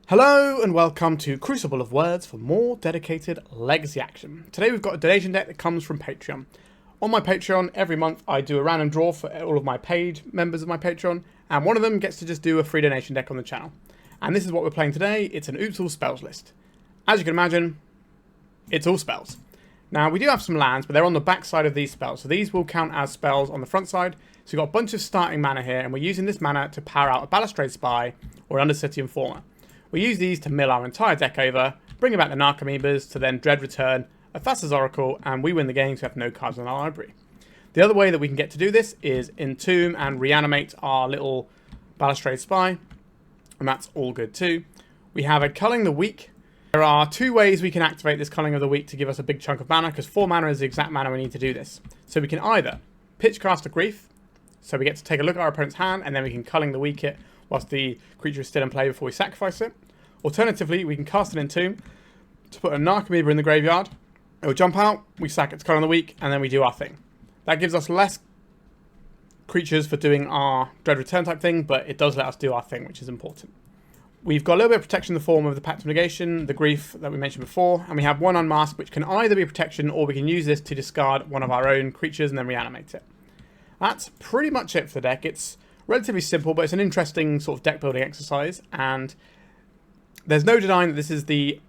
Hello and welcome to Crucible of Words for more dedicated legacy action. Today we've got a donation deck that comes from Patreon. On my Patreon, every month I do a random draw for all of my paid members of my Patreon, and one of them gets to just do a free donation deck on the channel. And this is what we're playing today. It's an Oops All Spells list. As you can imagine, it's all spells. Now we do have some lands, but they're on the back side of these spells, so these will count as spells on the front side. So we've got a bunch of starting mana here, and we're using this mana to power out a Balustrade Spy or Undercity Informer. We use these to mill our entire deck over, bring back the Narcomoebas to then dread return a Thassa's Oracle, and we win the game, so we have no cards in our library. The other way that we can get to do this is Entomb and Reanimate our little Balustrade Spy, and that's all good too. We have a Culling the Weak. There are two ways we can activate this Culling of the Weak to give us a big chunk of mana, because 4 mana is the exact mana we need to do this. So we can either Pitchcast a Grief, so we get to take a look at our opponent's hand, and then we can Culling the Weak it whilst the creature is still in play before we sacrifice it. Alternatively, we can cast an Entomb to put a Narcomoeba in the graveyard. It will jump out, we sack it to Culling the Weak, and then we do our thing. That gives us less creatures for doing our dread return type thing, but it does let us do our thing, which is important. We've got a little bit of protection in the form of the Pact of Negation, the Grief that we mentioned before, and we have one Unmask, which can either be protection, or we can use this to discard one of our own creatures and then reanimate it. That's pretty much it for the deck. It's relatively simple, but it's an interesting sort of deck building exercise, and there's no denying that this is the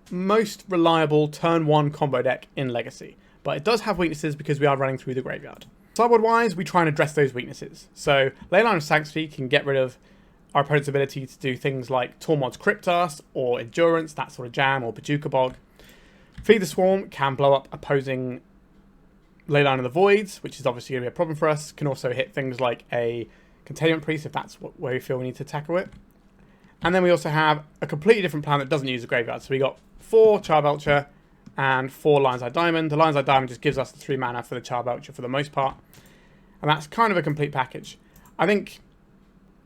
most reliable turn 1 combo deck in Legacy, but it does have weaknesses because we are running through the graveyard. Sideboard wise, we try and address those weaknesses. So Leyline of Sanctity can get rid of our opponent's ability to do things like Tormod's Cryptas or Endurance, that sort of jam, or Bajuka Bog. Feed the Swarm can blow up opposing Leyline of the Voids, which is obviously going to be a problem for us. Can also hit things like a Containment Priest if that's where we feel we need to tackle it. And then we also have a completely different plan that doesn't use the graveyard. So we got 4 Charbelcher and 4 Lion's Eye Diamond. The Lion's Eye Diamond just gives us the 3 mana for the Charbelcher for the most part. And that's kind of a complete package. I think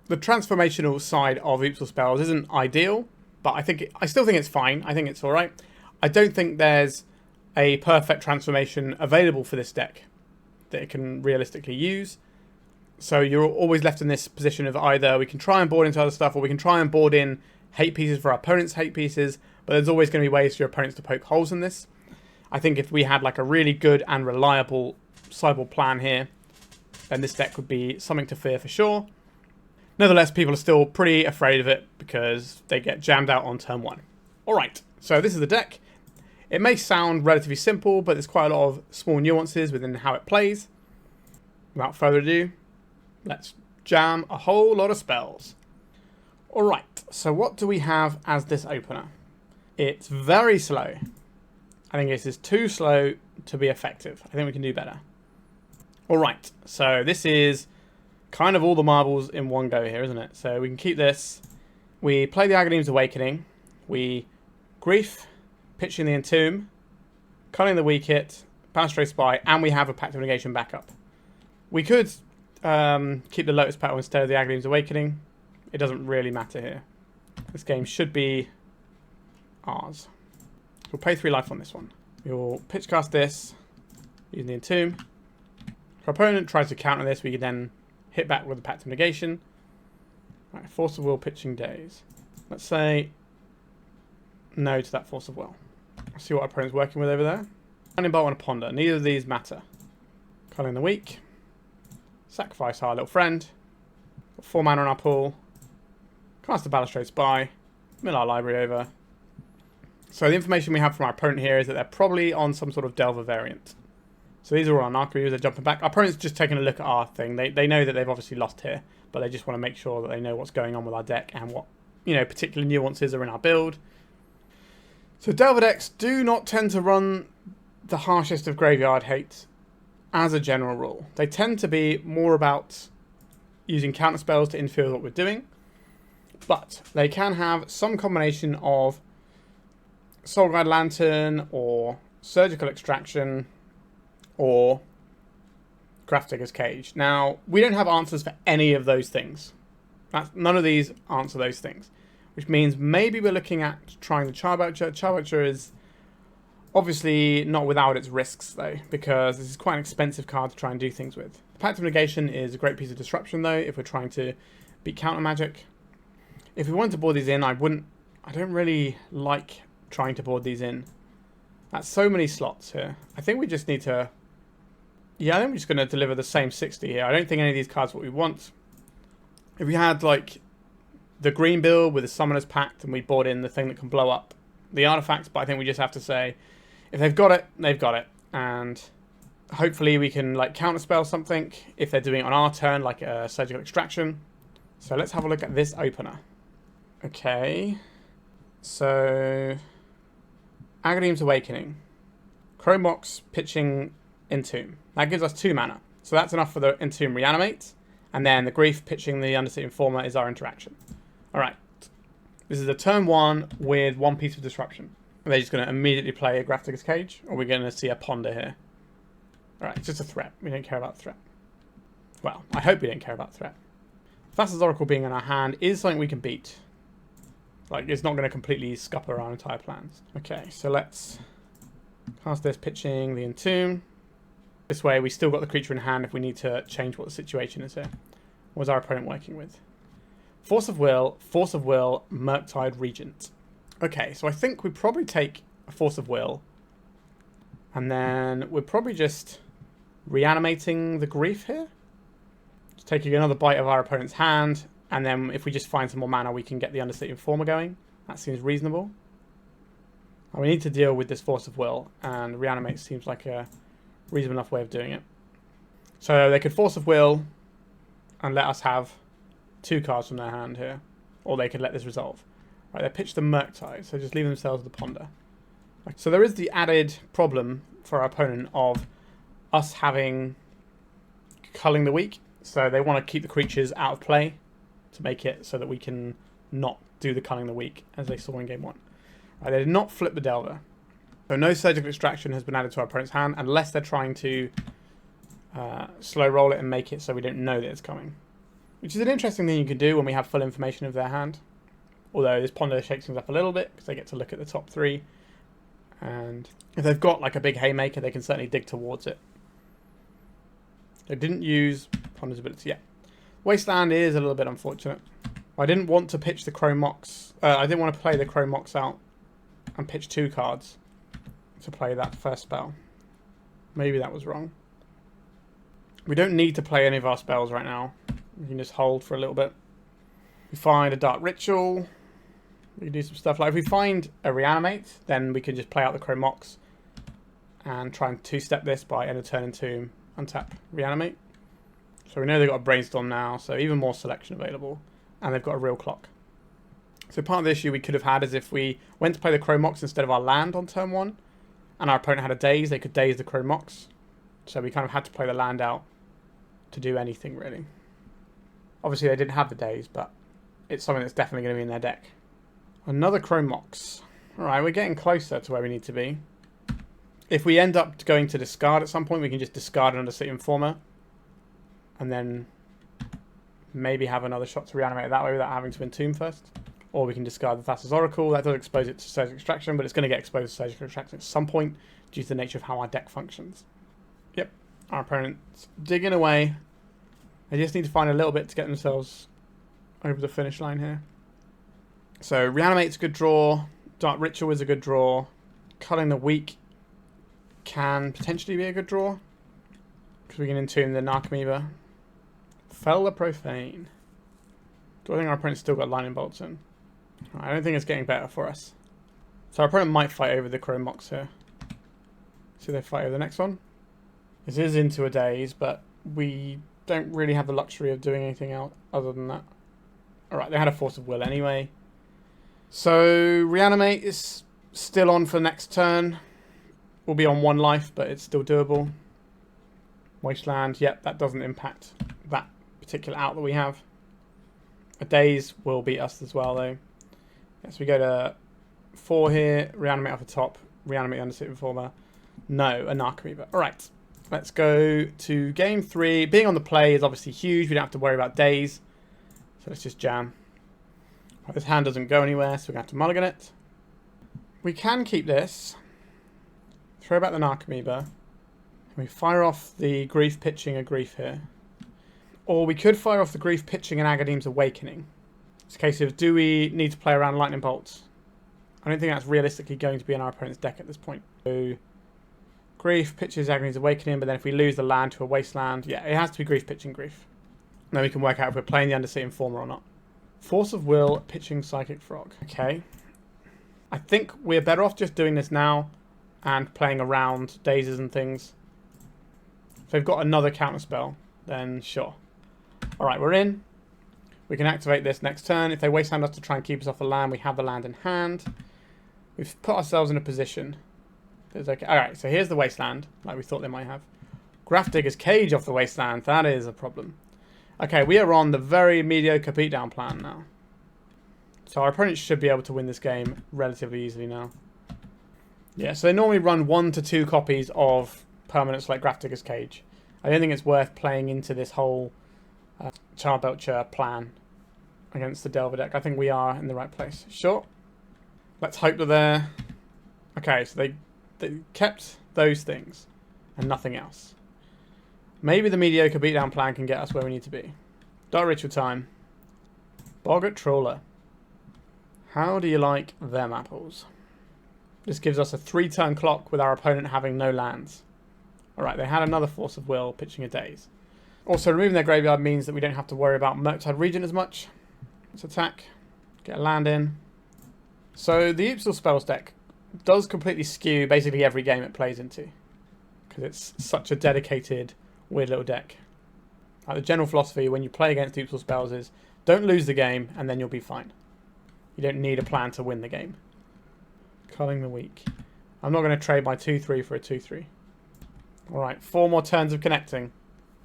the transformational side of Oops All Spells isn't ideal, but I still think it's fine. I think it's alright. I don't think there's a perfect transformation available for this deck that it can realistically use. So you're always left in this position of either we can try and board into other stuff, or we can try and board in hate pieces for our opponent's hate pieces, but there's always going to be ways for your opponents to poke holes in this. I think if we had like a really good and reliable sideboard plan here, then this deck would be something to fear for sure. Nevertheless, people are still pretty afraid of it because they get jammed out on turn 1. Alright, so this is the deck. It may sound relatively simple, but there's quite a lot of small nuances within how it plays. Without further ado, let's jam a whole lot of spells. Alright, so what do we have as this opener? It's very slow. I think this is too slow to be effective. I think we can do better. Alright, so this is kind of all the marbles in one go here, isn't it? So we can keep this. We play the Agadeem's Awakening. We Grief, pitch in the Entomb, Culling the Weak hit, Balustrade Spy, and we have a Pact of Negation backup. We could keep the Lotus Petal instead of the Agadeem's Awakening. It doesn't really matter here. This game should be ours. We'll pay 3 life on this one. We'll pitchcast this using the Entomb. If our opponent tries to counter this, we can then hit back with the Pact of Negation. Right, Force of Will, pitching Daze. Let's say no to that Force of Will. Let's see what our opponent's working with over there. Lightning Bolt and a Ponder. Neither of these matter. Culling the Weak. Sacrifice our little friend. Got 4 mana on our pool. Cast a Balustrade Spy. Mill our library over. So the information we have from our opponent here is that they're probably on some sort of Delver variant. So these are all our Narcomoebas, they're jumping back. Our opponent's just taking a look at our thing. They know that they've obviously lost here, but they just want to make sure that they know what's going on with our deck and what, particular nuances are in our build. So Delver decks do not tend to run the harshest of graveyard hate as a general rule. They tend to be more about using counter spells to interfere with what we're doing, but they can have some combination of Soul Guide Lantern or Surgical Extraction or Grafdigger's Cage. Now, we don't have answers for any of those things. None of these answer those things, which means maybe we're looking at trying the Charbelcher. Charbelcher is obviously not without its risks, though, because this is quite an expensive card to try and do things with. The Pact of Negation is a great piece of disruption, though, if we're trying to beat counter magic. If we wanted to board these in, I I don't really like trying to board these in. That's so many slots here. I think we just need to... Yeah, I think we're just going to deliver the same 60 here. I don't think any of these cards are what we want. If we had, like, the green build with the Summoner's Pact and we board in the thing that can blow up the artifacts, but I think we just have to say, if they've got it, they've got it. And hopefully we can, like, counterspell something if they're doing it on our turn, like a Surgical Extraction. So let's have a look at this opener. Okay. So... Agadeem's Awakening. Chrome Mox pitching Entomb. That gives us 2 mana. So that's enough for the Entomb Reanimate. And then the Grief pitching the Undercity Informer is our interaction. Alright. This is a turn 1 with 1 piece of disruption. Are they just going to immediately play a Grafdigger's Cage? Or are we going to see a Ponder here? Alright, it's just a threat. We don't care about threat. Well, I hope we don't care about threat. Thassa's Oracle being in our hand is something we can beat. Like, it's not going to completely scupper our entire plans. Okay, so let's cast this, pitching the Entomb. This way, we still got the creature in hand if we need to change what the situation is here. What is our opponent working with? Force of Will, Murktide Regent. Okay, so I think we probably take a Force of Will. And then we're probably just reanimating the Grief here. Just taking another bite of our opponent's hand. And then if we just find some more mana, we can get the Undercity Informer going. That seems reasonable. And we need to deal with this Force of Will. And Reanimate seems like a reasonable enough way of doing it. So they could Force of Will and let us have 2 cards from their hand here. Or they could let this resolve. Right, they pitched the Murktide, so just leave themselves the Ponder. So there is the added problem for our opponent of us having Culling the Weak. So they want to keep the creatures out of play to make it so that we can not do the Culling the Weak, as they saw in game 1. Right, they did not flip the Delver. So no Surgical Extraction has been added to our opponent's hand, unless they're trying to slow roll it and make it so we don't know that it's coming. Which is an interesting thing you can do when we have full information of their hand. Although this Ponder shakes things up a little bit, because they get to look at the top 3. And if they've got like a big Haymaker, they can certainly dig towards it. They didn't use Ponder's ability yet. Wasteland is a little bit unfortunate. I didn't want to pitch the Chrome Mox. I didn't want to play the Chrome Mox out and pitch 2 cards to play that first spell. Maybe that was wrong. We don't need to play any of our spells right now. We can just hold for a little bit. We find a Dark Ritual. We can do some stuff. Like if we find a Reanimate, then we can just play out the Chrome Mox and try and 2-step this by end of turn Entomb, untap, Reanimate. So we know they've got a Brainstorm now, so even more selection available. And they've got a real clock. So part of the issue we could have had is if we went to play the Chrome Mox instead of our land on turn 1, and our opponent had a Daze, they could Daze the Chrome Mox. So we kind of had to play the land out to do anything, really. Obviously, they didn't have the Daze, but it's something that's definitely going to be in their deck. Another Chrome Mox. Alright, we're getting closer to where we need to be. If we end up going to discard at some point, we can just discard an Undercity Informer. And then maybe have another shot to reanimate it that way without having to Entomb first. Or we can discard the Thassa's Oracle. That does expose it to Surgical Extraction, but it's going to get exposed to Surgical Extraction at some point due to the nature of how our deck functions. Yep, our opponent's digging away. They just need to find a little bit to get themselves over the finish line here. So Reanimate's a good draw. Dark Ritual is a good draw. Culling the Weak can potentially be a good draw, because we can Entomb the Narcomoeba. Fell the Profane. Do I think our opponent's still got Lightning Bolts in? I don't think it's getting better for us. So our opponent might fight over the Chrome Mox here. So they fight over the next one. This is into a Daze, but we don't really have the luxury of doing anything else other than that. Alright, they had a Force of Will anyway. So Reanimate is still on for next turn. We'll be on 1 life, but it's still doable. Wasteland, yep, that doesn't impact that particular out that we have. A Daze will beat us as well, though. So we go to 4 here, Reanimate off the top, Reanimate Undercity Informer. No, a Narcomoeba. Alright, let's go to game 3. Being on the play is obviously huge. We don't have to worry about Daze. So let's just jam. Right, this hand doesn't go anywhere, so we're going to have to mulligan it. We can keep this. Throw back the Narcomoeba. And we fire off the Grief pitching a Grief here. Or we could fire off the Grief pitching an Agadeem's Awakening. It's a case of, do we need to play around Lightning Bolts I don't think that's realistically going to be in our opponent's deck at this point. So, Grief pitches Agony's Awakening, but then if we lose the land to a Wasteland, yeah, it has to be Grief pitching Grief. Then we can work out if we're playing the Undercity Informer or not. Force of Will pitching Psychic Frog. Okay. I think we're better off just doing this now and playing around dazes and things. If they've got another counterspell, then sure. Alright, we're in. We can activate this next turn. If they wasteland us to try and keep us off the land, we have the land in hand. We've put ourselves in a position. Okay. Alright, so here's the wasteland, like we thought they might have. Grafdigger's Cage off the wasteland. That is a problem. Okay, we are on the very mediocre beatdown plan now. So our opponents should be able to win this game relatively easily now. Yeah, so they normally run 1 to 2 copies of permanents like Grafdigger's Cage. I don't think it's worth playing into this whole Charbelcher plan against the Delver deck. I think we are in the right place. Sure. Let's hope that they're... Okay, so they kept those things and nothing else. Maybe the mediocre beatdown plan can get us where we need to be. Dark Ritual time. Boggart Trawler. How do you like them apples? This gives us a 3-turn clock with our opponent having no lands. Alright, they had another Force of Will pitching a Daze. Also, removing their graveyard means that we don't have to worry about Murktide Regent as much. Let's attack. Get a land in. So, the Yggdrasil Spells deck does completely skew basically every game it plays into. Because it's such a dedicated, weird little deck. Like the general philosophy when you play against Yggdrasil Spells is, don't lose the game and then you'll be fine. You don't need a plan to win the game. Culling the Weak. I'm not going to trade my 2-3 for a 2-3. Alright, 4 more turns of connecting.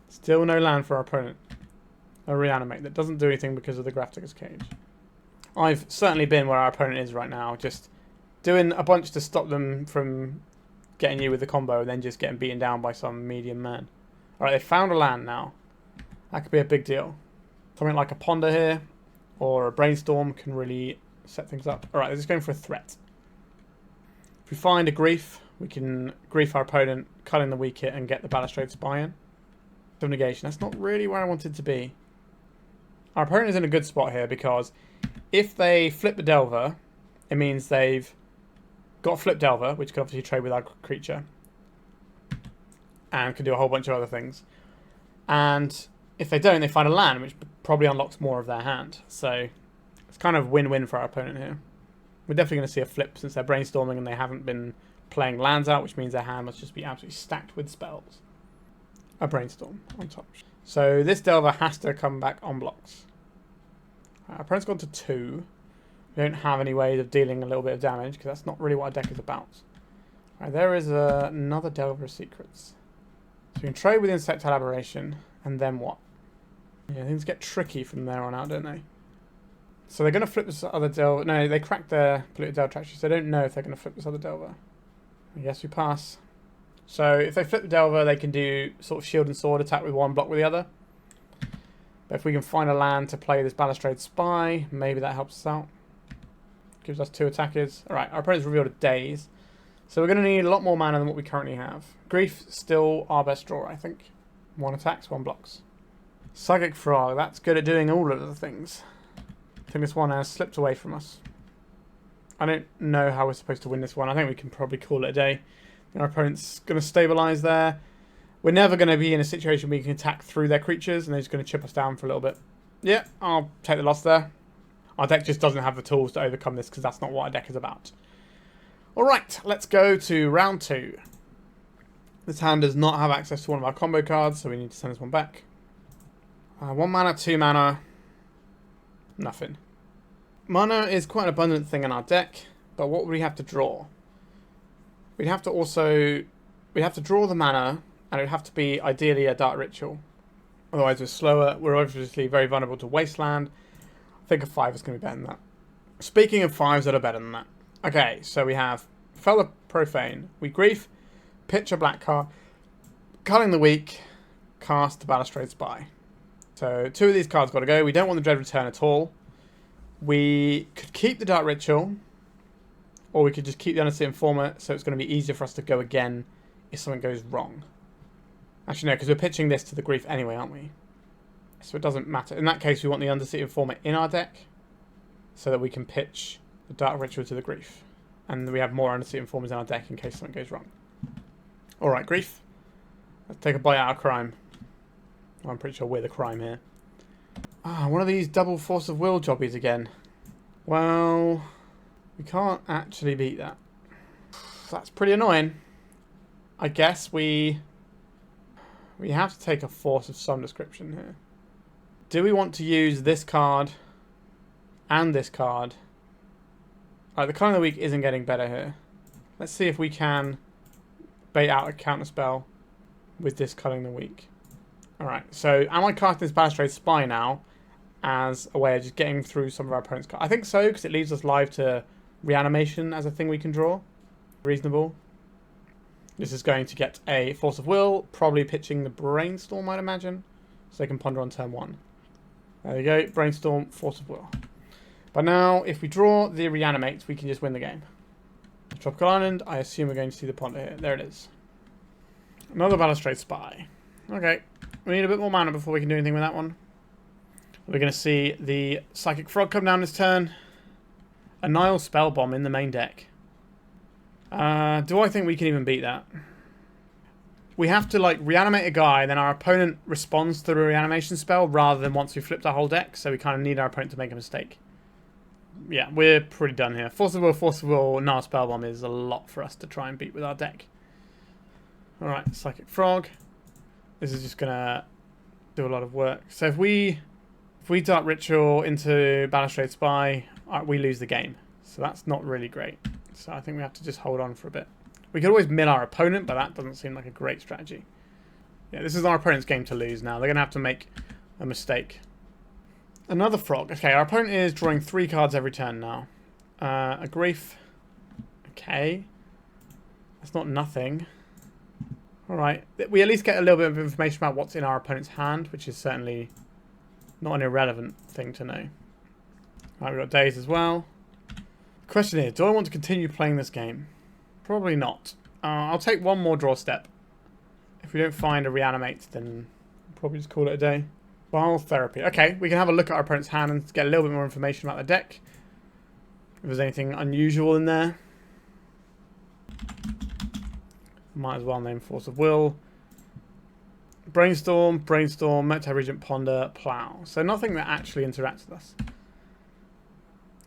Still no land for our opponent. A Reanimate that doesn't do anything because of the Grafdigger's Cage. I've certainly been where our opponent is right now, just doing a bunch to stop them from getting you with the combo and then just getting beaten down by some medium man. Alright, they found a land now. That could be a big deal. Something like a Ponder here or a Brainstorm can really set things up. Alright, they're just going for a threat. If we find a Grief, we can Grief our opponent, Culling the Weak hit and get the Balustrade Spy in. Of Negation. That's not really where I wanted to be. Our opponent is in a good spot here because if they flip the Delver, it means they've got a flip Delver, which can obviously trade with our creature and can do a whole bunch of other things. And if they don't, they find a land, which probably unlocks more of their hand. So it's kind of win-win for our opponent here. We're definitely going to see a flip since they're brainstorming and they haven't been playing lands out, which means their hand must just be absolutely stacked with spells. A Brainstorm on top. So this Delver has to come back on blocks. Our opponent's gone to 2. We don't have any ways of dealing a little bit of damage because that's not really what our deck is about. Right, there is another Delver of Secrets. So we can trade with Insectile Aberration and then what? Yeah, things get tricky from there on out, don't they? So they're going to flip this other Delver. No, they cracked their Polluted Delver Tractor, so they don't know if they're going to flip this other Delver. I guess we pass. So if they flip the Delver, they can do sort of Shield and Sword attack with one, block with the other. But if we can find a land to play this Balustrade Spy, maybe that helps us out. Gives us 2 attackers. Alright, our opponent's revealed a Daze. So we're going to need a lot more mana than what we currently have. Grief, still our best draw, I think. 1 attacks, 1 blocks. Psychic Frog, that's good at doing all of the things. I think this one has slipped away from us. I don't know how we're supposed to win this one. I think we can probably call it a day. Our opponent's going to stabilise there. We're never going to be in a situation where we can attack through their creatures and they're just going to chip us down for a little bit. Yeah, I'll take the loss there. Our deck just doesn't have the tools to overcome this because that's not what our deck is about. Alright, let's go to round 2. This hand does not have access to one of our combo cards, so we need to send this one back. 1 mana, 2 mana. Nothing. Mana is quite an abundant thing in our deck, but what would we have to draw? We'd have to draw the mana, and it would have to be ideally a Dark Ritual. Otherwise we're slower. We're obviously very vulnerable to Wasteland. I think a 5 is going to be better than that. Speaking of 5s that are better than that. Okay, so we have Fell the Profane. We Grief, pitch a black card, Culling the Weak, cast the Balustrade Spy. So 2 of these cards got to go. We don't want the Dread Return at all. We could keep the Dark Ritual, or we could just keep the Undercity Informer, so it's going to be easier for us to go again if something goes wrong. Actually, no, because we're pitching this to the Grief anyway, aren't we? So it doesn't matter. In that case, we want the Undercity Informer in our deck, so that we can pitch The Dark Ritual to the Grief. And we have more Undercity Informers in our deck in case something goes wrong. Alright, Grief. Let's take a bite out of crime. I'm pretty sure we're the crime here. Ah, one of these double Force of Will jobbies again. Well, we can't actually beat that. That's pretty annoying. I guess we have to take a force of some description here. Do we want to use this card and this card? Alright, the Culling the Weak isn't getting better here. Let's see if we can bait out a counterspell with this Culling the Weak. Alright, so am I casting this Balustrade Spy now as a way of just getting through some of our opponent's cards? I think so, because it leaves us live to Reanimation as a thing we can draw. Reasonable. This is going to get a Force of Will, probably pitching the Brainstorm, I'd imagine, so they can ponder on turn 1. There we go, Brainstorm, Force of Will. But now, if we draw the Reanimate, we can just win the game. Tropical Island, I assume we're going to see the ponder here. There it is. Another Balustrade Spy. Okay, we need a bit more mana before we can do anything with that one. We're going to see the Psychic Frog come down this turn. A Nile Spellbomb in the main deck. Do I think we can even beat that? We have to like reanimate a guy, then our opponent responds to the reanimation spell rather than once we flipped our whole deck, so we kind of need our opponent to make a mistake. Yeah, we're pretty done here. Force of Will, Nile Spellbomb is a lot for us to try and beat with our deck. Alright, Psychic Frog. This is just gonna do a lot of work. So if we Dark Ritual into Balustrade Spy, we lose the game. So that's not really great. So I think we have to just hold on for a bit. We could always mill our opponent, but that doesn't seem like a great strategy. Yeah, this is our opponent's game to lose now. They're going to have to make a mistake. Another frog. Okay, our opponent is drawing 3 cards every turn now. A Grief. Okay. That's not nothing. Alright. We at least get a little bit of information about what's in our opponent's hand, which is certainly not an irrelevant thing to know. Alright, we've got Days as well. Question is, do I want to continue playing this game? Probably not. I'll take one more draw step. If we don't find a Reanimate, then we'll probably just call it a day. Cabal Therapy. Okay, we can have a look at our opponent's hand and get a little bit more information about the deck. If there's anything unusual in there. Might as well name Force of Will. Brainstorm, Meta Regent Ponder, Plow. So nothing that actually interacts with us.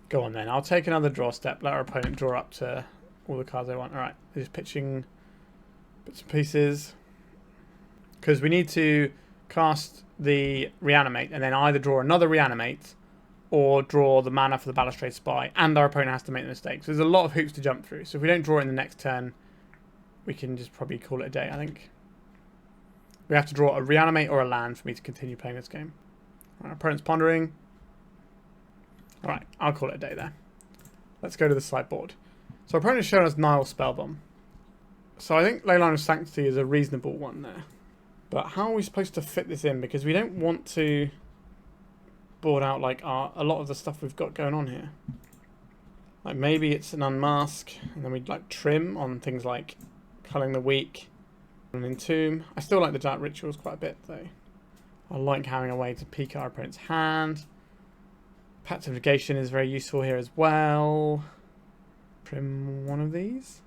Go on then. I'll take another draw step. Let our opponent draw up to all the cards they want. Alright, they're just pitching bits and pieces. Because we need to cast the Reanimate and then either draw another Reanimate or draw the mana for the Balustrade Spy, and our opponent has to make the mistake. So there's a lot of hoops to jump through. So if we don't draw it in the next turn, we can just probably call it a day, I think. We have to draw a Reanimate or a land for me to continue playing this game. Our opponent's pondering. Alright, I'll call it a day there. Let's go to the sideboard. So our opponent has shown us Nile Spellbomb. So I think Leyline of Sanctity is a reasonable one there. But how are we supposed to fit this in? Because we don't want to board out like a lot of the stuff we've got going on here. Like maybe it's an Unmask, and then we'd like trim on things like Culling the Weak and Entomb. I still like the Dark Rituals quite a bit though. I like having a way to peek our opponent's hand. Pact of Negation is very useful here as well. Trim one of these.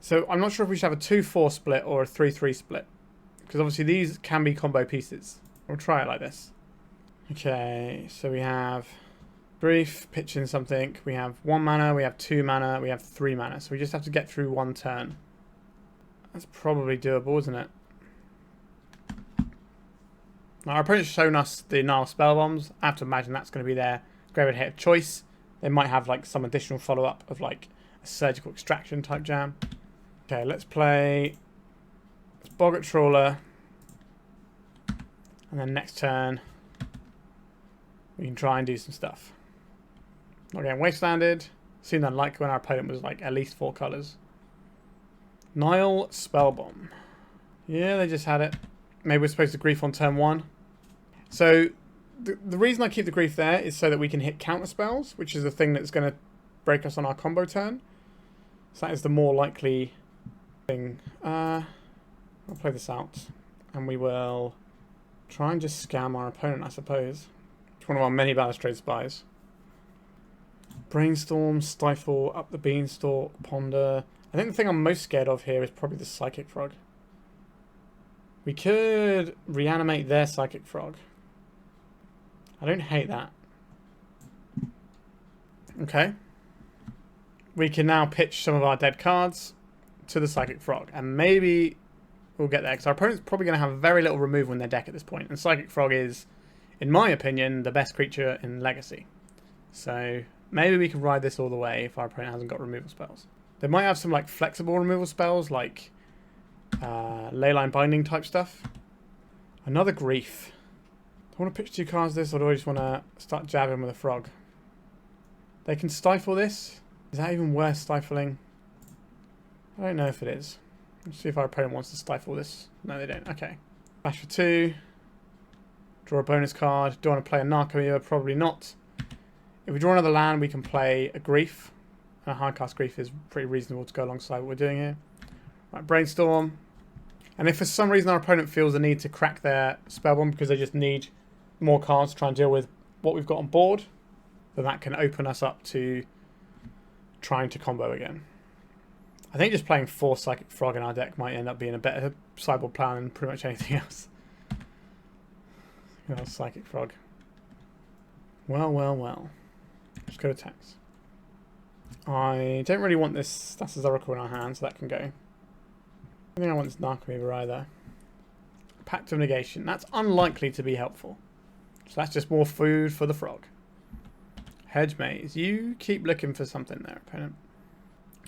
So I'm not sure if we should have a 2-4 split or a 3-3 split. Because obviously these can be combo pieces. We'll try it like this. Okay, so we have Grief, pitch in something. We have 1 mana, we have 2 mana, we have 3 mana. So we just have to get through 1 turn. That's probably doable, isn't it? Now, our opponent's shown us the Nile Spellbombs. I have to imagine that's going to be their graveyard hit of choice. They might have like some additional follow-up of like a Surgical Extraction type jam. Okay, let's play Boggart Trawler. And then next turn, we can try and do some stuff. Not getting wastelanded. Seemed unlikely when our opponent was like at least 4 colours. Nile Spellbomb. Yeah, they just had it. Maybe we're supposed to Grief on turn 1. So the reason I keep the Grief there is so that we can hit counter spells, which is the thing that's going to break us on our combo turn. So that is the more likely thing. I'll play this out, and we will try and just scam our opponent, I suppose. It's one of our many Balustrade Spies. Brainstorm, Stifle, Up the Beanstalk, Ponder. I think the thing I'm most scared of here is probably the Psychic Frog. We could reanimate their Psychic Frog. I don't hate that. Okay. We can now pitch some of our dead cards to the Psychic Frog. And maybe we'll get there. Because our opponent's probably going to have very little removal in their deck at this point. And Psychic Frog is, in my opinion, the best creature in Legacy. So maybe we can ride this all the way if our opponent hasn't got removal spells. They might have some like flexible removal spells like Leyline Binding type stuff. Another Grief. Do I want to pitch 2 cards this, or do I just want to start jabbing with a frog? They can stifle this. Is that even worth stifling? I don't know if it is. Let's see if our opponent wants to stifle this. No, they don't. Okay. Bash for 2. Draw a bonus card. Do I want to play a Narcomoeba? Probably not. If we draw another land, we can play a Grief. And a high-cast Grief is pretty reasonable to go alongside what we're doing here. Right, Brainstorm. And if for some reason our opponent feels the need to crack their Spellbomb because they just need more cards to try and deal with what we've got on board, then that can open us up to trying to combo again. I think just playing 4 Psychic Frog in our deck might end up being a better sideboard plan than pretty much anything else. You know, Psychic Frog. Well, well, well. Let's go to attacks. I don't really want this Thassa's Oracle in our hand, so that can go. I don't think I want this Narcomoeba either. Pact of Negation. That's unlikely to be helpful. So that's just more food for the frog. Hedge Maze. You keep looking for something there, opponent.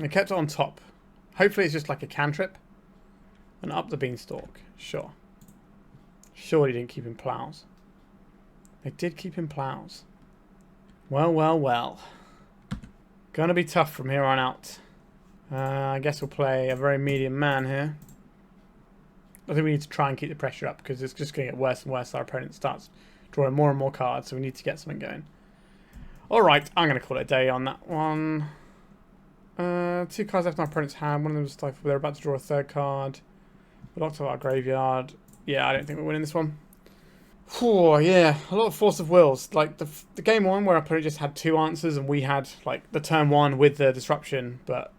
I kept it on top. Hopefully it's just like a cantrip. And Up the Beanstalk. Sure. Surely didn't keep him plows. They did keep him plows. Well, well, well. Gonna be tough from here on out. I guess we'll play a very medium man here. I think we need to try and keep the pressure up because it's just going to get worse and worse. Our opponent starts drawing more and more cards, so we need to get something going. Alright, I'm going to call it a day on that one. 2 cards left in our opponent's hand. One of them is Stifle. They're about to draw a 3rd card. We locked up our graveyard. Yeah, I don't think we're winning this one. Whew, yeah, a lot of force of wills. Like the game 1 where our opponent just had 2 answers and we had like the turn 1 with the disruption, but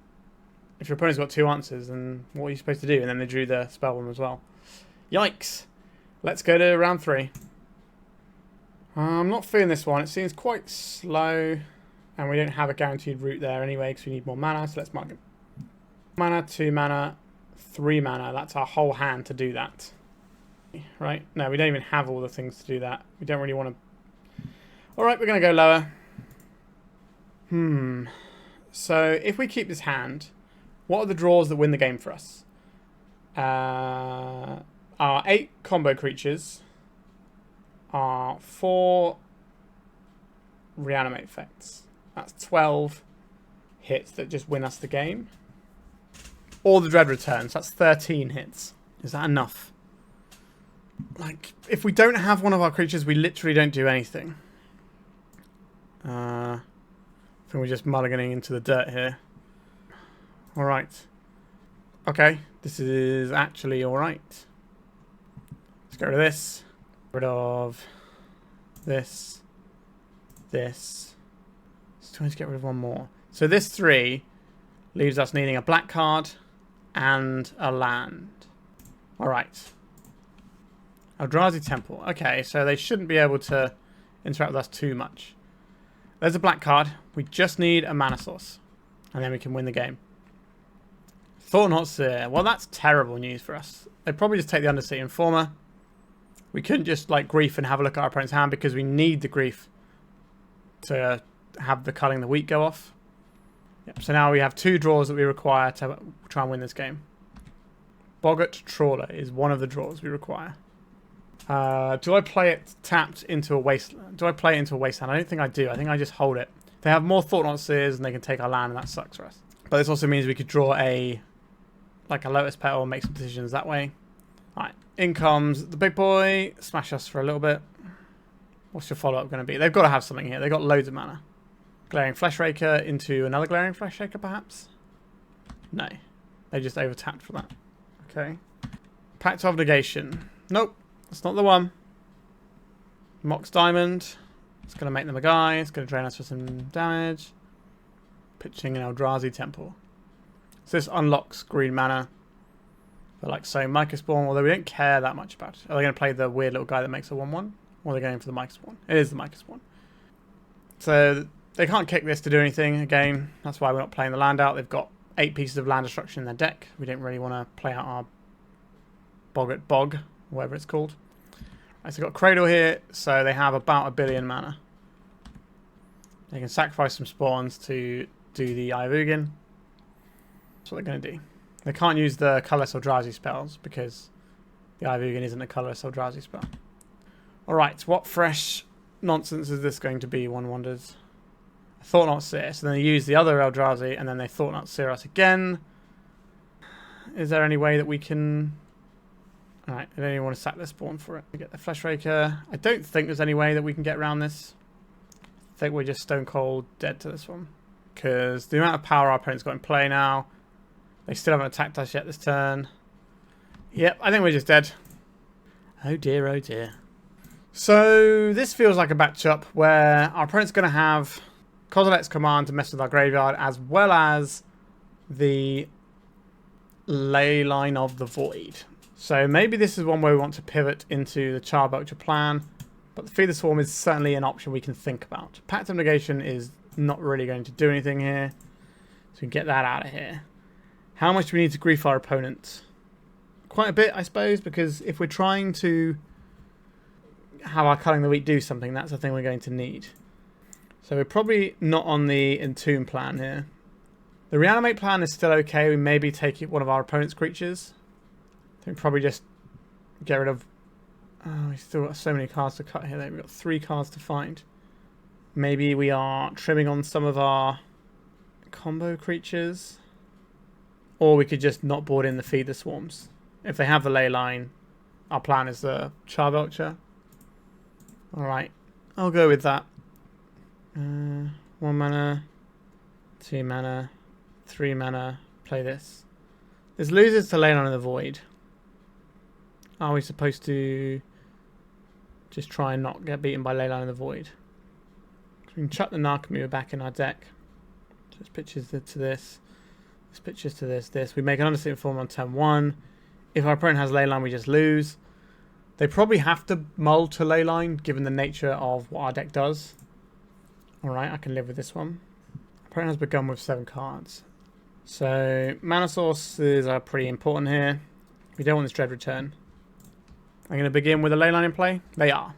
if your opponent's got 2 answers, then what are you supposed to do? And then they drew the Spellbomb as well. Yikes. Let's go to round 3. I'm not feeling this one. It seems quite slow. And we don't have a guaranteed route there anyway because we need more mana. So let's mark it. Mana, 2 mana, 3 mana. That's our whole hand to do that. Right? No, we don't even have all the things to do that. We don't really want to... Alright, we're going to go lower. So if we keep this hand... What are the draws that win the game for us? Our 8 combo creatures are 4 reanimate effects. That's 12 hits that just win us the game. Or the Dread returns. That's 13 hits. Is that enough? Like, if we don't have one of our creatures, we literally don't do anything. I think we're just mulliganing into the dirt here. Alright. Okay, this is actually alright. Let's get rid of this. Get rid of this. This. Still need to get rid of one more. So this 3 leaves us needing a black card and a land. Alright. Eldrazi Temple. Okay, so they shouldn't be able to interact with us too much. There's a black card. We just need a mana source. And then we can win the game. Thought Not Seer. Well, that's terrible news for us. They'd probably just take the Undercity Informer. We couldn't just like Grief and have a look at our opponent's hand because we need the Grief to have the Culling the Weak go off. Yep, so now we have 2 draws that we require to try and win this game. Boggart Trawler is one of the draws we require. Do I play it tapped into a wasteland? Do I play it into a wasteland? I don't think I do. I think I just hold it. They have more Thought Not Seers and they can take our land, and that sucks for us. But this also means we could draw a Lotus Petal and make some decisions that way. Alright, in comes the big boy. Smash us for a little bit. What's your follow-up going to be? They've got to have something here. They've got loads of mana. Glaring Fleshraker into another Glaring Fleshraker, perhaps? No. They just over-tapped for that. Okay. Pact of Negation. Nope. That's not the one. Mox Diamond. It's going to make them a guy. It's going to drain us for some damage. pitching an Eldrazi Temple. So this unlocks green mana for like say Mycospawn, although we don't care that much about it. Are they going to play the weird little guy that makes a 1/1? Or are they going for the Mycospawn? It is the Mycospawn. So they can't kick this to do anything. Again, that's why we're not playing the land out. They've got 8 pieces of land destruction in their deck. We don't really want to play out our Boggart Bog, whatever it's called. Right, so we've got Cradle here, so they have about 1 billion mana. They can sacrifice some spawns to do the Ivugin. That's what they're going to do. They can't use the Colorless Eldrazi spells because the Ivugin isn't a Colorless Eldrazi spell. Alright, what fresh nonsense is this going to be, one wonders? Thought Not Seer, so then they use the other Eldrazi and then they Thought Not Seer us again. Is there any way that we can... Alright, I don't even want to sack the spawn for it. We get the Fleshraker. I don't think there's any way that we can get around this. I think we're just stone cold dead to this one. Because the amount of power our opponent's got in play now, they still haven't attacked us yet this turn. Yep, I think we're just dead. Oh dear, oh dear. So this feels like a matchup where our opponent's going to have Kozilek's Command to mess with our graveyard, as well as the Leyline of the Void. So maybe this is one where we want to pivot into the Charbelcher plan, but the Feed the Swarm is certainly an option we can think about. Pact of Negation is not really going to do anything here, so we can get that out of here. How much do we need to grief our opponent? Quite a bit, I suppose, because if we're trying to have our Culling the Weak do something, that's the thing we're going to need. So we're probably not on the Entomb plan here. The Reanimate plan is still okay. We maybe take one of our opponent's creatures. I think probably just get rid of... Oh, we've still got so many cards to cut here. We've got 3 cards to find. Maybe we are trimming on some of our combo creatures. Or we could just not board in the Feed the Swarms. If they have the Leyline, our plan is the Charbelcher. Alright, I'll go with that. 1 mana, 2 mana, 3 mana, play this. This loses to Leyline of the Void. Are we supposed to just try and not get beaten by Leyline of the Void? We can chuck the Narcomoeba back in our deck. So this pitches to this. This pitches to this. We make an Undercity Informer on turn 1. If our opponent has Leyline, we just lose. They probably have to mull to Leyline, given the nature of what our deck does. Alright, I can live with this one. Our opponent has begun with 7 cards. So, mana sources are pretty important here. We don't want this Dread Return. I'm going to begin with a Leyline in play. They are.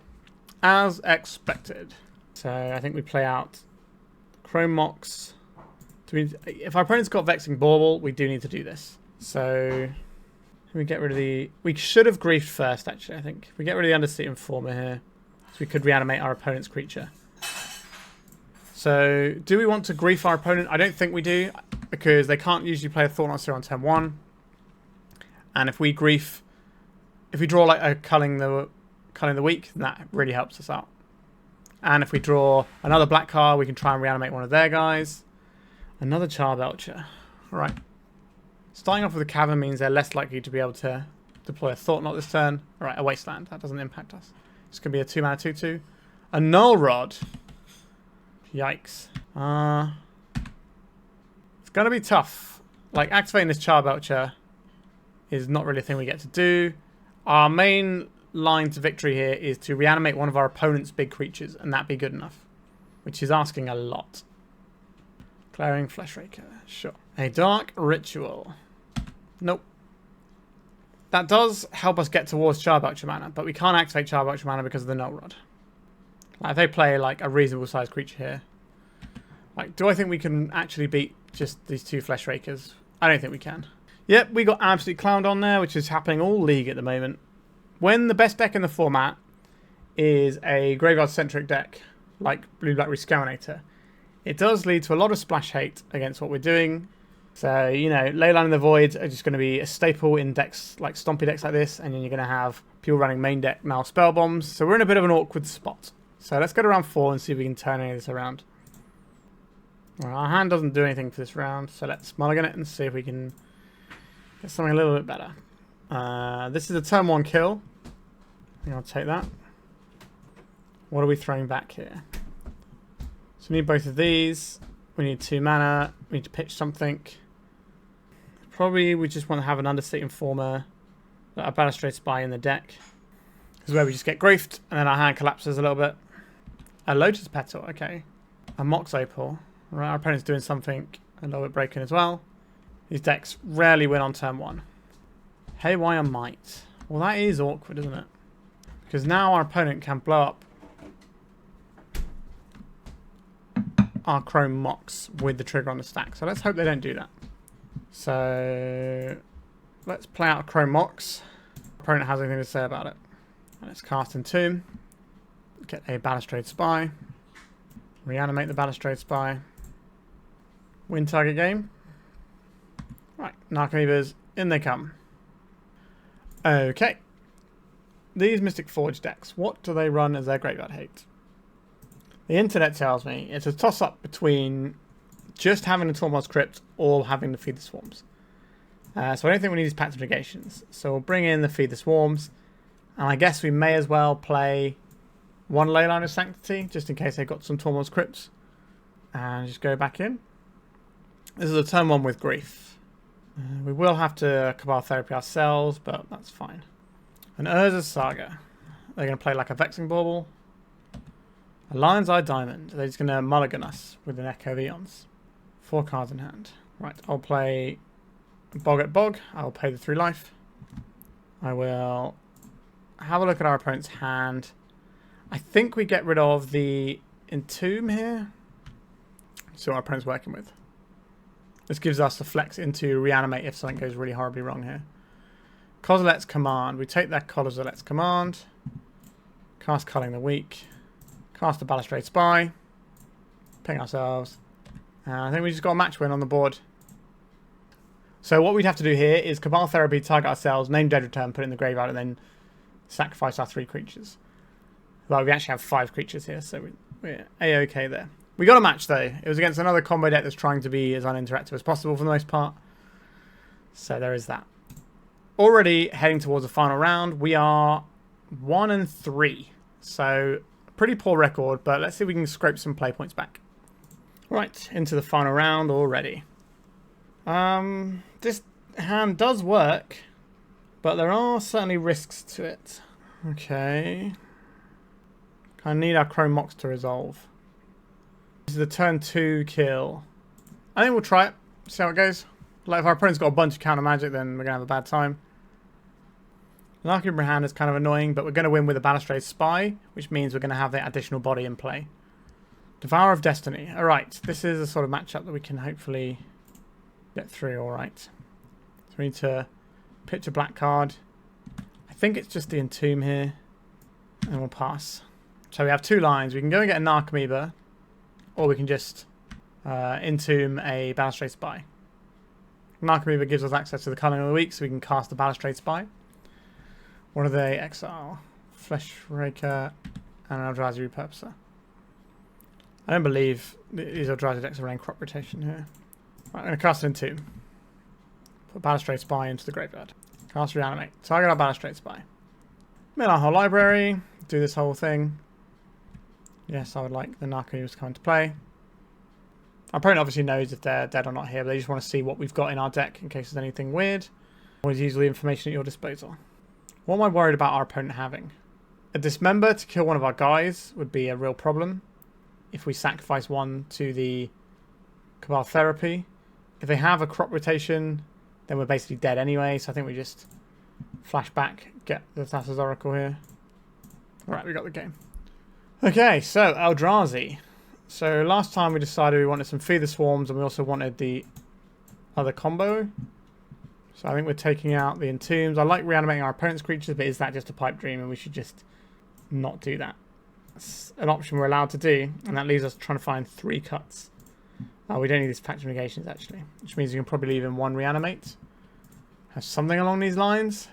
As expected. So, I think we play out Chrome Mox. If our opponent's got Vexing Bauble, we do need to do this. So, we get rid of the... We should have griefed first, actually, I think. We get rid of the Undercity Informer here. So we could reanimate our opponent's creature. So, do we want to grief our opponent? I don't think we do, because they can't usually play a Thought Not Seer on turn 1. And if we grief... If we draw like a Culling the Weak, then that really helps us out. And if we draw another black card, we can try and reanimate one of their guys. Another Charbelcher. Alright. Starting off with a Cavern means they're less likely to be able to deploy a Thought Knot this turn. Alright, a Wasteland. That doesn't impact us. It's going to be a 2 mana 2/2. A Null Rod. Yikes. It's going to be tough. Like, activating this Charbelcher is not really a thing we get to do. Our main line to victory here is to reanimate one of our opponent's big creatures, and that be good enough. Which is asking a lot. Glaring Fleshraker. Sure. A Dark Ritual. Nope. That does help us get towards Charbelcher mana, but we can't activate Charbelcher mana because of the Null Rod. Like, if they play like a reasonable sized creature here. Like, do I think we can actually beat just these 2 Fleshrakers? I don't think we can. Yep, we got absolutely clowned on there, which is happening all league at the moment. When the best deck in the format is a graveyard-centric deck, like Blue-Black Rescaminator, it does lead to a lot of splash hate against what we're doing. So, you know, Leyline of the Void are just going to be a staple in decks, like Stompy decks like this, and then you're going to have people running main deck now Spell Bombs. So we're in a bit of an awkward spot. So let's go to round 4 and see if we can turn any of this around. Well, our hand doesn't do anything for this round, so let's mulligan it and see if we can get something a little bit better. This is a turn 1 kill. I think I'll take that. What are we throwing back here? So we need both of these. We need 2 mana. We need to pitch something. Probably we just want to have an Undercity Informer, a Balustrade Spy in the deck. This is where we just get griefed, and then our hand collapses a little bit. A Lotus Petal, okay. A Mox Opal. Right, our opponent's doing something a little bit broken as well. These decks rarely win on turn 1. Haywire Might. Well, that is awkward, isn't it? Because now our opponent can blow up our Chrome Mox with the trigger on the stack. So let's hope they don't do that. So let's play out a Chrome Mox. Opponent has anything to say about it. Let's cast Entomb. Get a Balustrade Spy. Reanimate the Balustrade Spy. Win target game. Right, Narcomoebas, in they come. Okay. These Mystic Forge decks, what do they run as their graveyard hate? The internet tells me it's a toss-up between just having the Tormod's Crypt or having the Feed the Swarms. So I don't think we need these Pact of Negations. So we'll bring in the Feed the Swarms. And I guess we may as well play one Leyline of Sanctity, just in case they've got some Tormod's Crypts. And just go back in. This is a turn 1 with Grief. We will have to Cabal Therapy ourselves, but that's fine. An Urza's Saga. They're going to play like a Vexing Bauble. A Lion's Eye Diamond. They're just going to mulligan us with an Echo of Eons. 4 cards in hand. Right, I'll play Boggart Bog. I'll pay the 3 life. I will have a look at our opponent's hand. I think we get rid of the Entomb here. See what our opponent's working with. This gives us the flex into Reanimate if something goes really horribly wrong here. Kozilek's Command. We take that Kozilek's Command. Cast Culling the Weak. Cast the Balustrade Spy. Ping ourselves. And I think we just got a match win on the board. So what we'd have to do here is Cabal Therapy, target ourselves, name dead return, put it in the graveyard, and then sacrifice our 3 creatures. Well, we actually have 5 creatures here, so we're A-okay there. We got a match though. It was against another combo deck that's trying to be as uninteractive as possible for the most part. So there is that. Already heading towards the final round. We are 1-3. So pretty poor record, but let's see if we can scrape some play points back. Right, into the final round already. This hand does work, but there are certainly risks to it. Okay. I need our Chrome Mox to resolve. This is the turn 2 kill. I think we'll try it. See how it goes. Like if our opponent's got a bunch of counter magic, then we're going to have a bad time. The Narcomoeba hand is kind of annoying, but we're going to win with a Balustrade Spy, which means we're going to have that additional body in play. Devourer of Destiny. Alright, this is a sort of matchup that we can hopefully get through alright. So we need to pitch a black card. I think it's just the Entomb here. And we'll pass. So we have 2 lines. We can go and get a Narcomoeba, or we can just Entomb a Balustrade Spy. Narcomoeba gives us access to the Culling of the Weak, so we can cast the Balustrade Spy. What are they? Exile, Flesh Raker, and an Eldrazi Repurposer. I don't believe these Eldrazi decks are running crop rotation here. Right, I'm going to cast Entomb. Put Balustrade Spy into the graveyard. Cast Reanimate. Target our Balustrade Spy. Mill our whole library. Do this whole thing. Yes, I would like the Narcomoebas to come into play. Our opponent obviously knows if they're dead or not here, but they just want to see what we've got in our deck in case there's anything weird. Always use the information at your disposal. What am I worried about our opponent having? A Dismember to kill one of our guys would be a real problem if we sacrifice one to the Cabal Therapy. If they have a crop rotation, then we're basically dead anyway, so I think we just flash back, get the Thassa's Oracle here. Alright, we got the game. Okay, so Eldrazi. So last time we decided we wanted some Feed the Swarms and we also wanted the other combo. So I think we're taking out the Entombs. I like reanimating our opponent's creatures, but is that just a pipe dream and we should just not do that? That's an option we're allowed to do, and that leaves us trying to find 3 cuts. We don't need these Pact of Negations actually, which means you can probably leave in 1 Reanimate. Have something along these lines.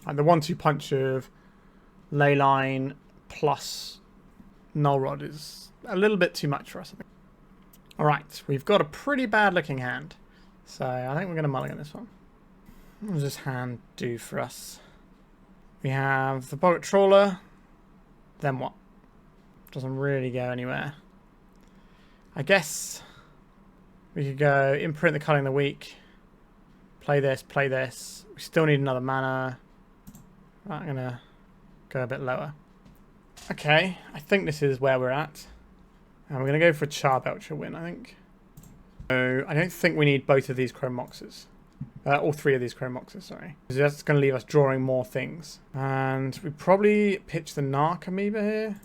Like the 1-2 punch of Leyline plus Null Rod is a little bit too much for us, I think. Alright, we've got a pretty bad looking hand. So I think we're going to mulligan this one. What does this hand do for us? We have the Boggart Trawler. Then what? Doesn't really go anywhere. I guess We could go imprint the Culling the Weak. Play this, play this. We still need another mana. I'm going to go a bit lower. Okay, I think this is where we're at. And we're going to go for a Charbelcher win, I think. So I don't think we need both of these Chrome Moxes. All three of these Chrome Moxes, sorry. Because that's going to leave us drawing more things. And we probably pitch the Narcomoeba here.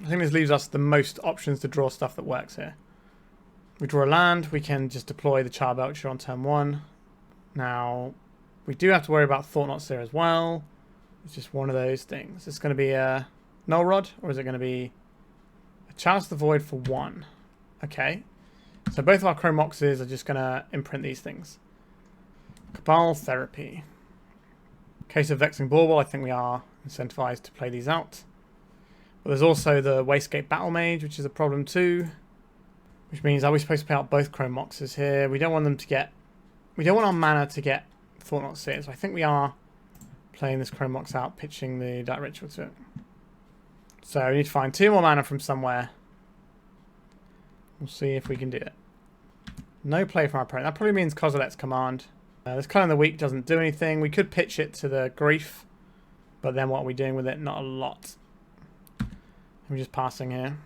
I think this leaves us the most options to draw stuff that works here. We draw a land, we can just deploy the Charbelcher on turn 1. Now, we do have to worry about Thought-Knots here as well. It's just one of those things. It's going to be a Null Rod, or is it going to be a Chalice the Void for 1? Okay. So both of our Chrome Moxes are just going to imprint these things. Cabal Therapy. Case of Vexing Bauble, I think we are incentivized to play these out. But there's also the Wastegate Battle Mage, which is a problem too. Which means, are we supposed to play out both Chrome Moxes here? We don't want them to get... We don't want our mana to get Thought-Knots here. So I think we are playing this Chrome Mox out, pitching the Dark Ritual to it. So we need to find 2 more mana from somewhere. We'll see if we can do it. No play from our opponent. That probably means Kozilek's Command. This Culling the Weak doesn't do anything. We could pitch it to the Grief. But then what are we doing with it? Not a lot. I'm just passing here.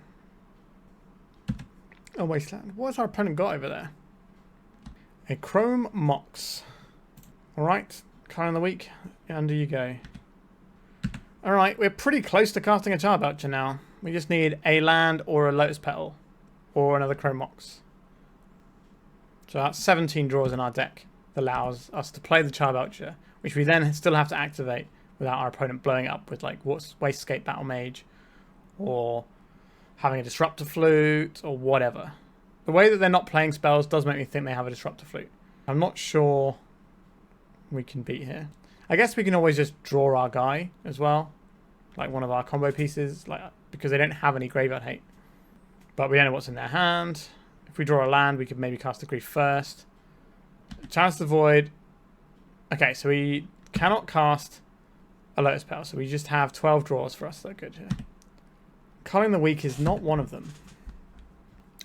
Oh, Wasteland. What's our opponent got over there? A Chrome Mox. Alright. Culling the Weak. Under you go. Alright, we're pretty close to casting a Charbelcher now. We just need a land or a Lotus Petal. Or another Chrome Mox. So that's 17 draws in our deck. That allows us to play the Charbelcher. Which we then still have to activate without our opponent blowing up with like Wastegate Battle Mage. Or having a Disruptor Flute, or whatever. The way that they're not playing spells does make me think they have a Disruptor Flute. I'm not sure we can beat here. I guess we can always just draw our guy as well. Like one of our combo pieces, like because they don't have any graveyard hate. But we don't know what's in their hand. If we draw a land, we could maybe cast the Grief first. Chalice the Void. Okay, so we cannot cast a Lotus Petal, so we just have 12 draws for us that are good here. Culling the Weak is not one of them.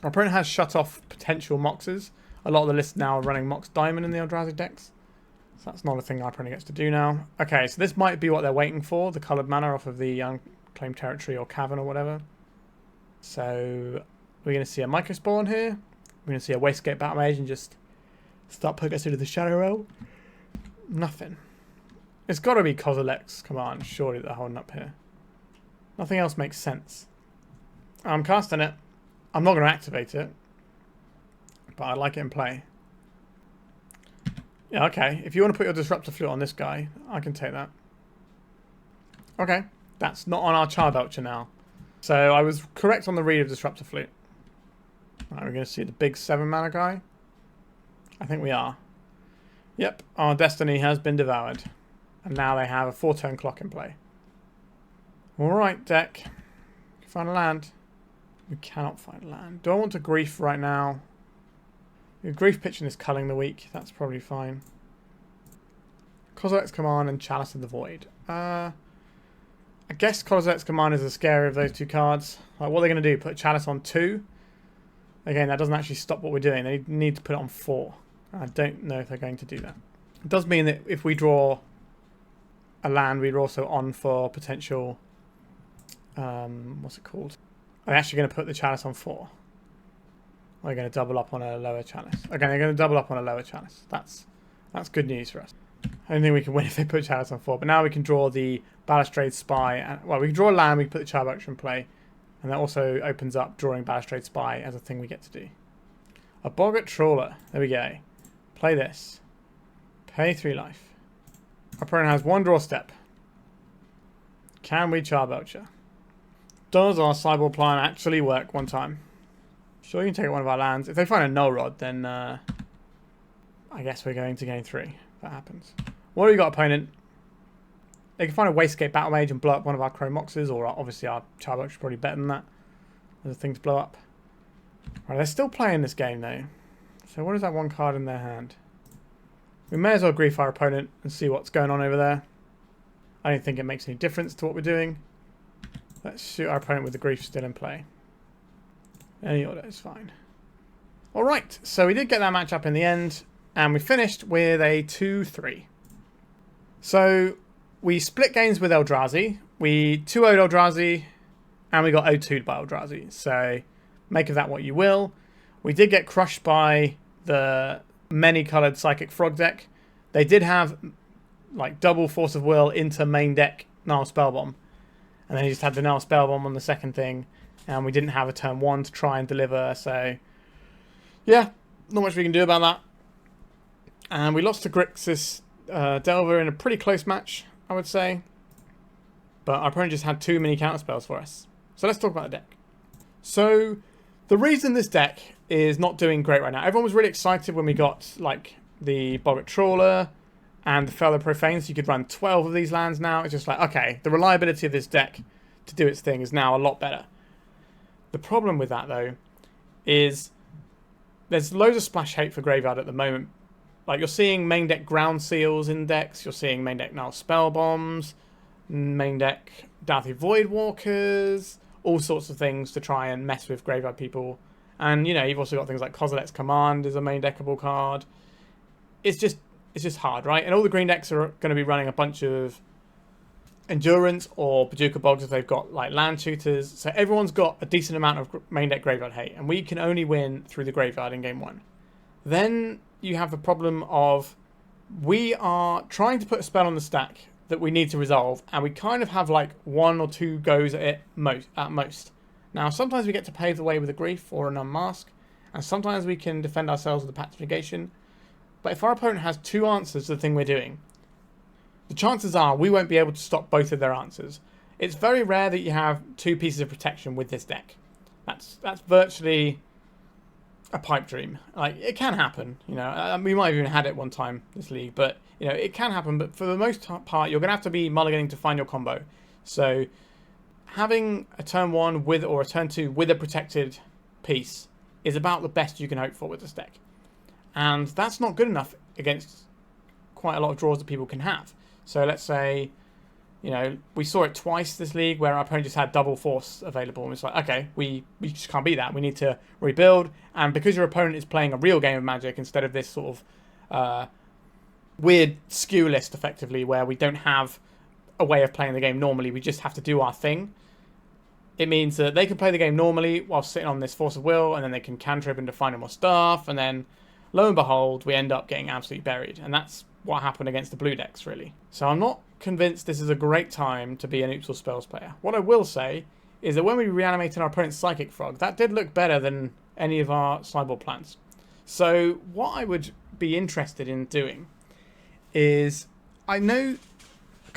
Our opponent has shut off potential Moxes. A lot of the lists now are running Mox Diamond in the Eldrazi decks. So that's not a thing our opponent gets to do now. Okay, so this might be what they're waiting for. The coloured mana off of the Unclaimed Territory or Cavern or whatever. So we're going to see a Microspawn here. We're going to see a Wastegate Battle Mage and just start poking us into the Shadow Realm. Nothing. It's got to be Kozilek's Command, surely, they're holding up here. Nothing else makes sense. I'm casting it. I'm not going to activate it. But I like it in play. Yeah, okay. If you want to put your Disruptor Flute on this guy, I can take that. Okay. That's not on our Charbelcher now. So I was correct on the read of Disruptor Flute. Right, we're going to see the big 7 mana guy. I think we are. Yep, our destiny has been devoured. And now they have a 4-turn clock in play. Alright, deck. Find a land. We cannot find land. Do I want to Grief right now? Grief pitching is Culling the Weak. That's probably fine. Kozilek's Command and Chalice of the Void. I guess Kozilek's Command is the scary of those 2 cards. Like, what are they going to do? Put Chalice on 2? Again, that doesn't actually stop what we're doing. They need to put it on 4. I don't know if they're going to do that. It does mean that if we draw a land, we're also on for potential... what's it called? Are they actually going to put the Chalice on 4? Or are they going to double up on a lower Chalice? Okay, they're going to double up on a lower Chalice. That's good news for us. I don't think we can win if they put Chalice on 4. But now we can draw the Balustrade Spy. And, well, we can draw a land, we can put the Charbelcher in play. And that also opens up drawing Balustrade Spy as a thing we get to do. A Boggart Trawler. There we go. Play this. Pay 3 life. Our opponent has 1 draw step. Can we Charbelcher? Does our sideboard plan actually work one time? Sure, you can take one of our lands. If they find a Null Rod, then I guess we're going to game 3. If that happens. What do we got, opponent? They can find a Wastegate Battle Mage and blow up one of our Chrome Moxes, or obviously our Charbelcher is probably better than that. There's a thing to blow up. Right, they're still playing this game though. So what is that 1 card in their hand? We may as well Grief our opponent and see what's going on over there. I don't think it makes any difference to what we're doing. Let's shoot our opponent with the Grief still in play. Any order is fine. Alright, so we did get that match up in the end, and we finished with a 2-3. So we split games with Eldrazi, we 2-0'd Eldrazi, and we got 0-2'd by Eldrazi. So make of that what you will. We did get crushed by the many-coloured Psychic Frog deck. They did have like double Force of Will into main deck Nile Spellbomb. And then he just had the Nile Spellbomb on the second thing. And we didn't have a turn 1 to try and deliver, so yeah, not much we can do about that. And we lost to Grixis Delver in a pretty close match, I would say. But our opponent just had too many counterspells for us. So let's talk about the deck. So the reason this deck is not doing great right now, everyone was really excited when we got like the Boggart Trawler and the Fell the Profane, so you could run 12 of these lands now. It's just like, okay, the reliability of this deck to do its thing is now a lot better. The problem with that, though, is there's loads of splash hate for Graveyard at the moment. Like, you're seeing main deck Ground Seals in decks, you're seeing main deck Nile Spellbombs, main deck Dauthi Voidwalkers, all sorts of things to try and mess with Graveyard people. And, you know, you've also got things like Kozilek's Command is a main deckable card. It's just hard, right? And all the green decks are going to be running a bunch of Endurance or Paducah Bogs if they've got like land shooters. So everyone's got a decent amount of main deck Graveyard hate, and we can only win through the Graveyard in game 1. Then you have the problem of we are trying to put a spell on the stack that we need to resolve, and we kind of have like 1 or 2 goes at it at most. Now sometimes we get to pave the way with a Grief or an Unmask, and sometimes we can defend ourselves with a Pact of Negation. But if our opponent has 2 answers to the thing we're doing, the chances are we won't be able to stop both of their answers. It's very rare that you have 2 pieces of protection with this deck. That's virtually a pipe dream. Like, it can happen, you know. We might have even had it one time this league, but you know, it can happen. But for the most part, you're going to have to be mulliganing to find your combo. So having a turn 1 with or a turn 2 with a protected piece is about the best you can hope for with this deck, and that's not good enough against quite a lot of draws that people can have. So let's say, you know, we saw it twice this league where our opponent just had double force available, and it's like, okay, we just can't beat that. We need to rebuild, and because your opponent is playing a real game of Magic instead of this sort of weird skew list, effectively, where we don't have a way of playing the game normally, we just have to do our thing. It means that they can play the game normally while sitting on this Force of Will, and then they can cantrip into finding more stuff, and then lo and behold, we end up getting absolutely buried, and that's what happened against the blue decks, really. So I'm not convinced this is a great time to be an Oops All Spells player. What I will say is that when we reanimated our opponent's Psychic Frog, that did look better than any of our sideboard plans. So what I would be interested in doing is, I can't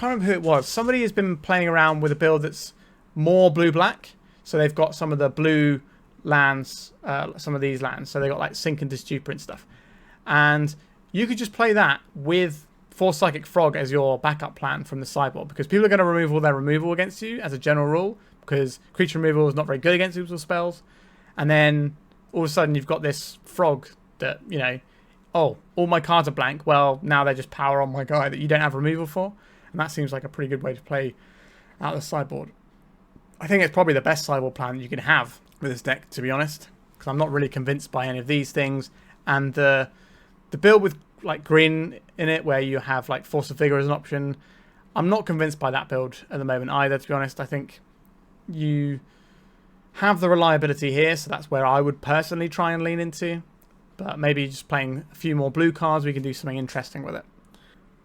remember who it was, somebody has been playing around with a build that's more blue-black, so they've got some of the blue lands, some of these lands, so they've got like Sink into Stupor and stuff, and you could just play that with Force Psychic Frog as your backup plan from the sideboard, because people are going to remove all their removal against you as a general rule, because creature removal is not very good against Oops All Spells, and then all of a sudden you've got this frog that, you know, oh, all my cards are blank, well, now they just power on my guy that you don't have removal for, and that seems like a pretty good way to play out of the sideboard. I think it's probably the best sideboard plan that you can have with this deck, to be honest, because I'm not really convinced by any of these things, and the build with like green in it, where you have like Force of Vigor as an option, I'm not convinced by that build at the moment either, to be honest. I think you have the reliability here, so that's where I would personally try and lean into, but maybe just playing a few more blue cards, we can do something interesting with it.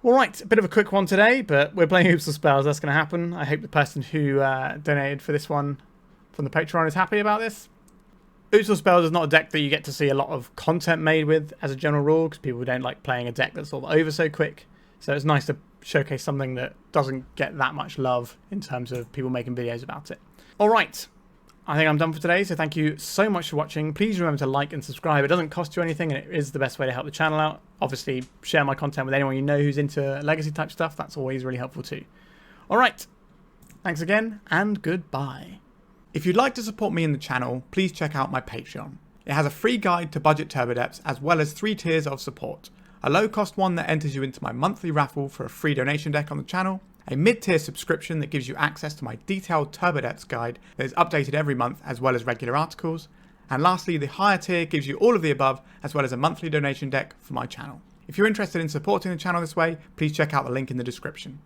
Alright, a bit of a quick one today, but we're playing Oops All Spells, that's going to happen. I hope the person who donated for this one from the Patreon is happy about this. Oops All Spells is not a deck that you get to see a lot of content made with as a general rule, because people don't like playing a deck that's sort of over so quick. So it's nice to showcase something that doesn't get that much love in terms of people making videos about it. Alright, I think I'm done for today, so thank you so much for watching. Please remember to like and subscribe. It doesn't cost you anything, and it is the best way to help the channel out. Obviously, share my content with anyone you know who's into legacy type stuff. That's always really helpful too. Alright, thanks again, and goodbye. If you'd like to support me in the channel, please check out my Patreon. It has a free guide to budget turbo depths, as well as 3 tiers of support. A low cost one that enters you into my monthly raffle for a free donation deck on the channel, a mid-tier subscription that gives you access to my detailed turbo depths guide that is updated every month, as well as regular articles, And lastly, the higher tier gives you all of the above, as well as a monthly donation deck for my channel. If you're interested in supporting the channel this way, please check out the link in the description.